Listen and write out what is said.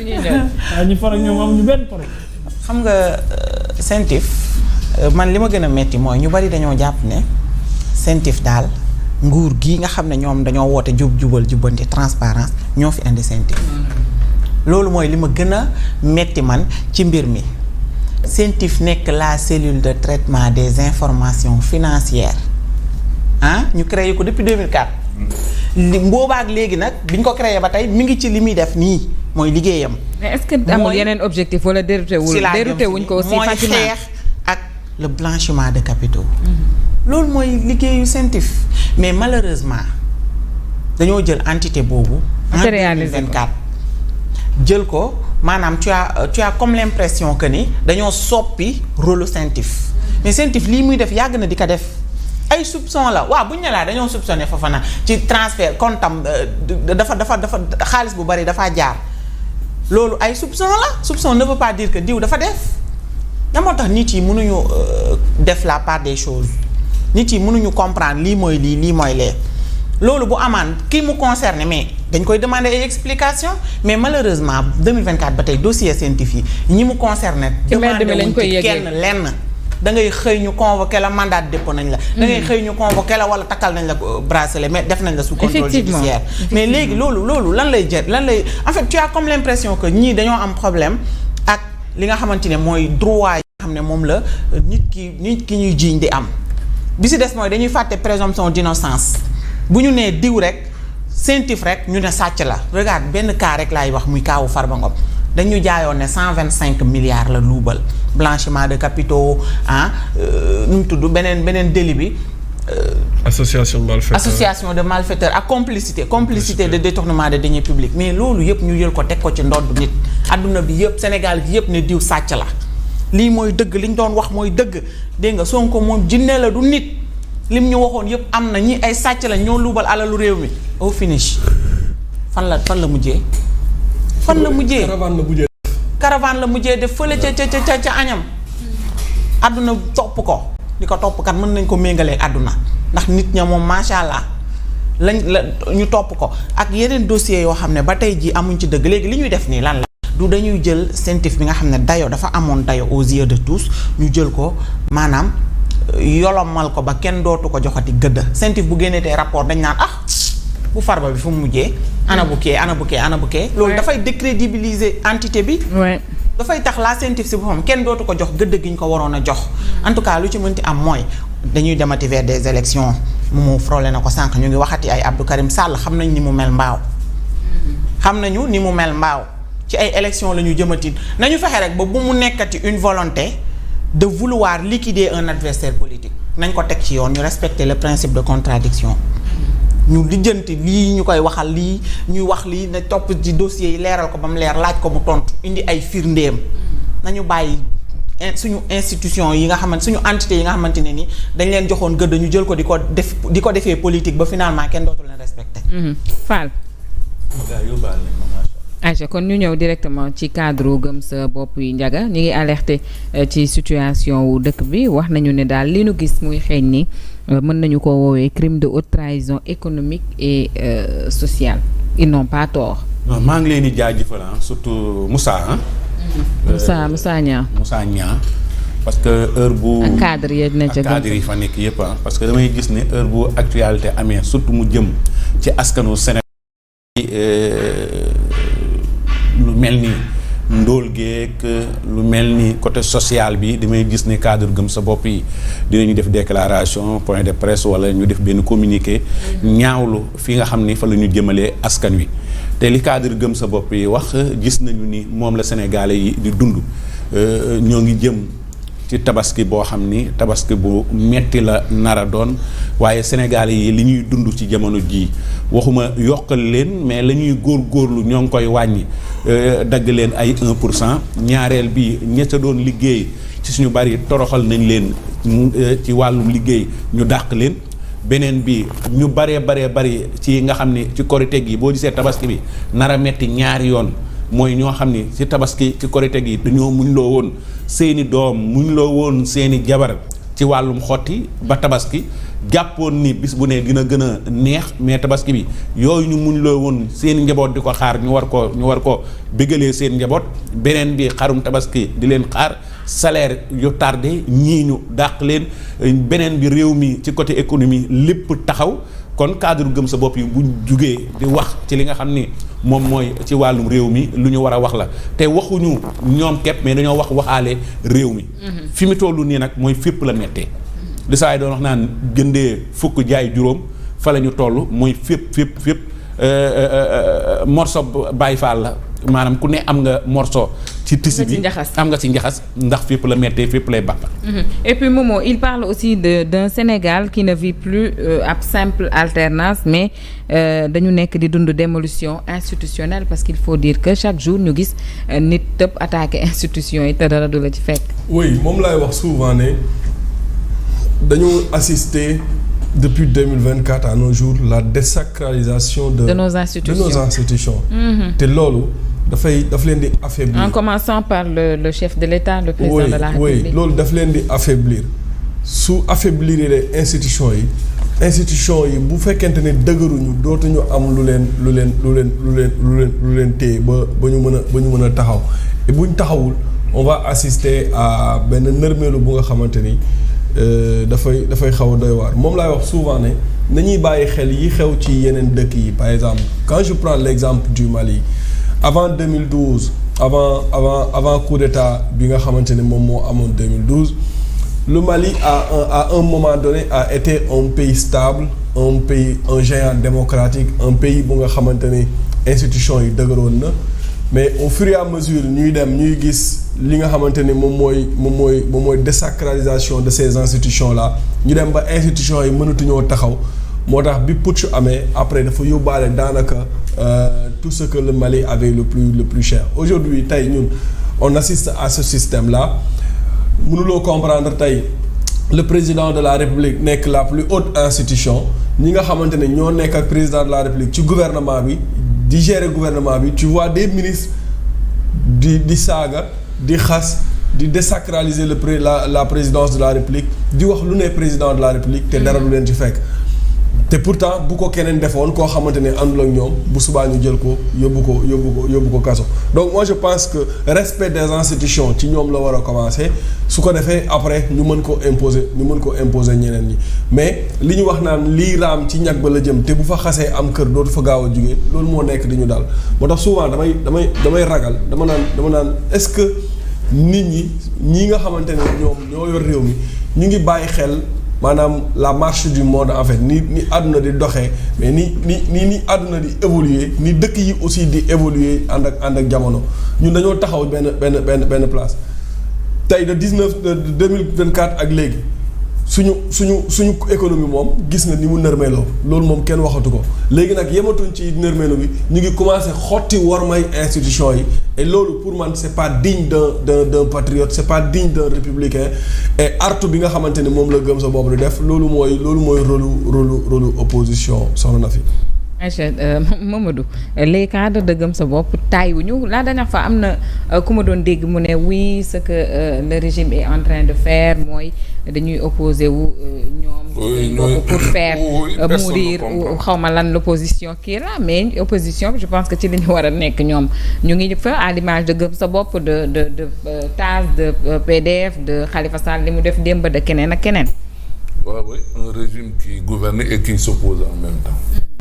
si ñuy ñëw. waaw ñu faral ñoom am ñu benn problème. xam nga CENTIF man li ma gën a metti mooy ñu bari dañoo jàpp ne CENTIF daal nguur gi nga xam ne ñoom dañoo woote jubal jubbanti transparence ñoo fi indi CENTIF. loolu mooy li ma gën a metti man ci mbir mi. CENTIF nekk la cellule de traitement des informations financières ñu créé ko depuis 2004. Mboobaak léegi nag bi ñu ko créé ba tey mi ngi ci li muy def nii mooy liggéeyam. mais est-ce que amul yeneen objectif wala dérouté wuñ ko aussi mooy xeex ak le blanchiment de capitaux. loolu mooy liggéeyu CENTIF mais malheureusement dañoo jël entité boobu. en 2024 jël ko. maanaam tu as comme l'impression que ni dañoo soppi rôle CENTIF mais CENTIF lii muy def yàgg na di ko def ay soupçon la waaw bu ñu ne laa dañoo soupçonné Fofana ci transfert comptam dafa xaalis bu bari dafa jaar loolu ay soupçon la soupçon ne veut pas dire que diw dafa def da moo tax nit yi mënuñu def la part des choses nit yi mënuñu comprendre lii mooy lii mooy lee loolu bu amaan kii mu concerné mais dañ koy demander ay explications mais malheureusement 2024 ba tey dossier CENTIF yi ñi mu concerné. demandé wuñ ci kenn lenn. da ngay xëy ñu convoqué la mandat de dépôt nañ la. da ngay xëy ñu convoqué la wala takkal nañ la bracelet mais def nañ la sous contrôle judiciaire. mais léegi loolu lan lay jël lan lay en fait tu as comme l'impression que ñii dañoo am problème ak li nga xamante ne mooy droit yi nga xam ne moom la nit ki ñuy jiiñ di am bi si des mooy dañuy fàtte présomption d'innocence bu ñu nee diw rek. CENTIF rek ñu ne sàcc la regarde benn cas rek laay wax muy kaawu Farba Ngom dañu jaayoon ne 125 milliards la luubal blanchiment de capitaux nu mu tudd beneen délit bi. association de malfaiteurs ak complicité de détournement de deniers publics mais loolu yëpp ñu jël ko teg ko ci ndodd nit adduna bi yëpp Sénégal gi yëpp ne diw sàcc la lii mooy dëgg li ñu doon wax mooy dëgg dégg nga Sonko moom jinne la du nit. lim ñu waxoon yëpp am na ñi ay sàcc la ñoo luubal alalu réew mi au finish fan la mujjee. caravane la mujjee def fële ca añam. àdduna topp ko di ko topp kat mën nañ ko méngalee àdduna ndax nit ña moom macha allah la ñu topp ko ak yeneen dossiers yoo xam ne ba tey jii amuñ ci dëgg léegi li ñuy def nii lan la. du dañuy jël CENTIF bi nga xam ne dayo dafa amoon dayo aux yeux de tous ñu jël ko maanaam. yolomal ko ba kenn dootu ko joxati gëdd CENTIF bu génnee tey rapport dañ naan bu Farba bi fu mu mujjee ana bu kee loolu dafay décrédibiliser entité bi dafay tax la CENTIF si boppam kenn dootu ko jox gëdd gi ñu ko waroon a jox en tout cas lu ci mënti am mooy dañuy demati vers des élections mu frôlé na ko sànq ñu ngi waxati ay Abdou Karim Sall xam nañ ni mu mel mbaaw ci ay élections la ñu jëmati nañu fexe rek ba bu mu nekkati une volonté de vouloir liquider un adversaire politique nañ ko teg ci yoon ñu respecter le principe de contradiction ñu lijjanti lii ñu koy waxal lii ñuy wax lii ne topp ci dossier yi leeral ko ba mu leer laaj ko mu tontu indi ay firndeem nañu bàyyi suñu institution yi nga xamante suñu entité yi nga xamante ne ni dañ leen joxoon gëdd ñu jël ko di ko defee politique ba finalement kenn dootu leen respecter. Fall. Aïcha kon ñu ñëw directement ci cadre gëm sa bopp yi Ndiaga ñu ngi alerté ci situation wu dëkk bi wax nañu ne daal li nu gis muy xeeñ ni mën nañu ko woowee crime de haute trahison économique et sociale ils n'ont pas tort. non maa ngi leen di jaajëfal surtout Moussa Moussa Niang parce que heure bu ak cadre yi fa nekk yëpp parce que damay gis ne heure bu actualité amee surtout mu jëm ci askanu Sénégal lu mel ni ndóol geek lu mel ni côté social bi damay gis ne cadre gëm sa bopp yi dinañu def déclaration point de presse wala ñu def benn communiqué ñaawlu fi nga xam ni fa la ñu jëmalee askan wi te li cadre gëm sa bopp yi wax gis nañu ni moom la Sénégalais yi di dund ñoo ngi jëm ci tabaski boo xam ni tabaski bu metti la nara doon waaye Sénégalais yi li ñuy dund ci jamono jii waxuma yokkal leen mais la ñuy góorgóorlu ñoo ngi koy wàññi dagg leen ay 1% ñaareel bi ña ca doon liggéey ci suñu bari toroxal nañ leen ci wàllum liggéey ñu dàq leen beneen bi ñu baree bari ci nga xam ne ci korite gi boo gisee tabaski bi nara metti ñaari yoon mooy ñoo xam ni ci tabaski ci korite gi dañoo muñ loo woon seeni doom muñ loo woon seeni jabar ci wàllum xotti ba tabaski jàppoon ni bis bu ne dina gën a neex mais tabaski bi yooyu ñu muñ loo woon seen njaboot di ko xaar ñu war ko bégalee seen njaboot beneen bi xarum tabaski di leen xaar salaire yu tardé ñii ñu dàq leen beneen bi réew mi ci côté économie lépp taxaw kon cadre gëm sa bopp yi buñ jugee di wax ci li nga xam ni moom mooy ci wàllum réew mi lu ñu war a wax la te waxuñu ñoom képp mais dañoo waxaale réew mi fi mu tollu nii nag mooy fépp la mettee li saa yi doon wax naan jëndee fukk jaay juróom fa la ñu toll mooy fépp morso Baay Faal la maanaam ku ne am nga morso ci tisi bi am nga ci njaxas ndax fépp la mettee fépp lay bàq. Et puis Momo il parle aussi d'un Sénégal qui ne vit plus ab simple alternance mais dañu nekk di dund démolition institutionnelle parce qu'il faut dire que chaque jour ñu gis nit tëb attaquer institution yi te dara du la ci fekk. oui moom laay wax souvent ne dañu assister depuis 2024 à nos jours la désacralisation de nos institutions. te loolu daf leen di affaiblir. En commençant par le chef de l'État, le président de la République. oui loolu daf leen di affaiblir su affaiblir les institutions yi bu fekkente ne dëgëruñu dootuñu am lu leen téye ba ñu mën a taxaw et buñ taxawul on va assister à benn nërmeelu bu nga xamante ni dafay xaw a doy waar moom laay wax souvent ne nañuy bàyyi xel yi xew ci yeneen dëkk yi par exemple quand je prends l'exemple du Mali avant 2012 avant coup d'état bi nga xamante ne moom moo amoon 2012 le Mali à un moment donné a été un pays stable un géant démocratique un pays bu nga xamante ne institution yi dëgëroon na mais au fur et à mesure ñuy gis li nga xamante ni moom mooy désacralisation de ces institutions là ñu dem ba institutions yi mënatuñoo taxaw moo tax bi putsch amee après dafa yóbbaale daanaka tout ce que le Mali avait le plus cher aujourd'hui tey ñun on assiste à ce système là mënuloo comprendre tey le président de la République nekk la plus haute institution ñi nga xamante ne ñoo nekk ak président de la République ci gouvernement bi di gérer gouvernement bi tu vois des ministres di saaga di xas di désacraliser la présidence de la République di wax lu ne président de la République te dara lu leen ci fekk te pourtant bu ko keneen defoon koo xamante ne àndul ak ñoom bu subaa ñu jël ko yóbbu ko kaso donc moi je pense que respect des institutions ci ñoom la war a commencer su ko defee après ñu mën ko imposer ñeneen ñi mais li ñu wax naan lii raam ci ñag ba la jëm te bu fa xasee am kër dootu fa gaaw a jugee loolu moo nekk di ñu daal moo tax souvent damay ragal dama naan est-ce que nit ñi nga xamante ne ñoo yor réew mi ñu ngi bàyyi xel maanaam la marche du monde en fait ni àdduna di doxee mais ni àdduna di évoluer ni dëkk yi aussi di évoluer ànd ak jamono ñun dañoo taxaw benn place tey de 2024 ak léegi suñu économie moom gis nga ni mu nërmeeloo loolu moom kenn waxatu ko léegi nag yematuñ ci nërmeelo bi ñu ngi commencé xotti wormay institution yi et loolu pour man c'est pas digne d'un patriote c'est pas digne d'un républicain et artu bi nga xamante ni moom la gëm sa bopp di def loolu mooy rôlu opposition soxna na fi. Mamadou les cadres de gëm sa bopp taayuñu la dernière fois am na ku ma doon dégg mu ne oui ce que le régime est en train de faire mooy dañuy opposé wu ñoom pour faire mourir xawma lan l'opposition kii la mais opposition bi je pense que ci li ñu war a nekk ñoom ñu ngi fa à l'image de gëm sa bopp de TAS de PDF de Khalifa Sall li mu def démb de keneen ak keneen. Oui, un régime qui gouverne et qui s'oppose en même temps.